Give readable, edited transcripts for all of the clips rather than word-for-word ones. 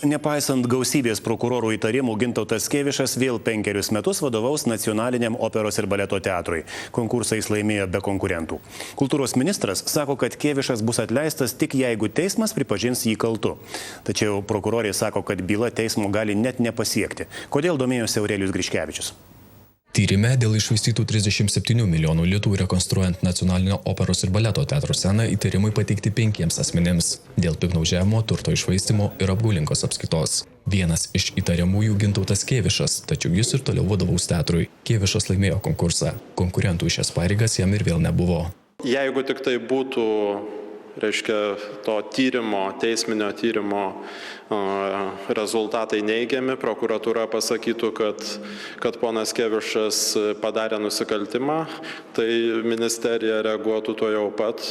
Nepaisant gausybės prokurorų įtarimų, Gintautas Kėvišas vėl 5 metus vadovaus Nacionaliniam operos ir baleto teatrui. Konkursą jis laimėjo be konkurentų. Kultūros ministras sako, kad Kėvišas bus atleistas tik jeigu teismas pripažins jį kaltu. Tačiau prokurorė sako, kad byla teismo gali net nepasiekti. Kodėl domėjosi Aurelijus Griškevičius? Tyrime dėl iššvaistytų 37 milijonų litų rekonstruojant Nacionalinio operos ir baleto teatro sceną įtarimai pateikti 5 asmenims dėl piktnaudžiavimo, turto iššvaistymo ir apgaulingos apskaitos. Vienas iš įtariamųjų Gintautas Kėvišas, tačiau jis ir toliau vadovaus teatrui. Kėvišas laimėjo konkursą. Konkurentų į šias pareigas jam ir vėl nebuvo. Jeigu tik tai būtų, to teisminio tyrimo rezultatai neigiami, prokuratūra pasakytų, kad ponas Kėvišas padarė nusikaltimą, tai ministerija reaguotų to jau pat,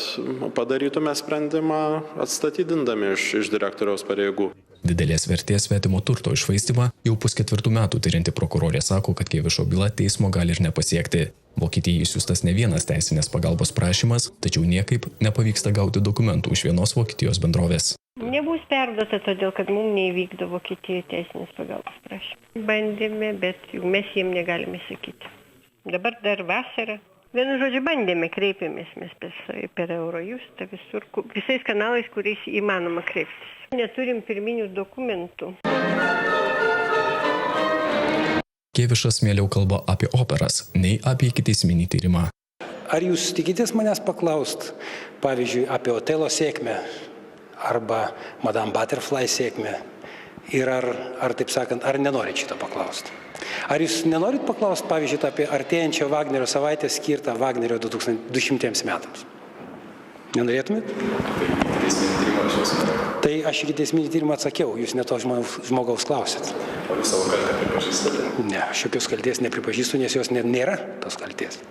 padarytume sprendimą atstatydindami iš direktoriaus pareigų. Didelės vertės svetimo turto iššvaistymą jau 4 metų tyrinti prokurorė sako, kad Kėvišo byla teismo gali ir nepasiekti. Vokietijai išsiųstas ne vienas teisinės pagalbos prašymas, tačiau niekaip nepavyksta gauti dokumentų iš vienos Vokietijos bendrovės. Nebus perduota, todėl kad mums neįvykdo Vokietijoje teisinės pagalbos prašymą. Bandėme, bet mes jiem negalime sakyti. Dabar dar vasara. Vienu žodžiu, bandėme, kreipėmės mes per Eurojustą visur, visais kanalais, kuriais įmanoma kreiptis. Neturim pirminių dokumentų. Kėvišas mieliau kalba apie operas, nei apie ikiteisminį tyrimą. Ar jūs tikitės manęs paklaust, pavyzdžiui, apie Otelo sėkmę arba Madame Butterfly sėkmę? Ir ar taip sakant, ar nenorit šito paklausti? Ar jūs nenorit paklausti, pavyzdžiui, apie artėjančią Vagnerio savaitę skirtą Vagnerio 200 metams? Nenorėtumėt? Tai aš ikiteisminį tyrimą atsakiau, jūs ne to žmogaus klausėt. O jūs savo kaltę pripažįstate? Ne, aš jokios kaltės nepripažįstu, nes jos nėra tos kaltės.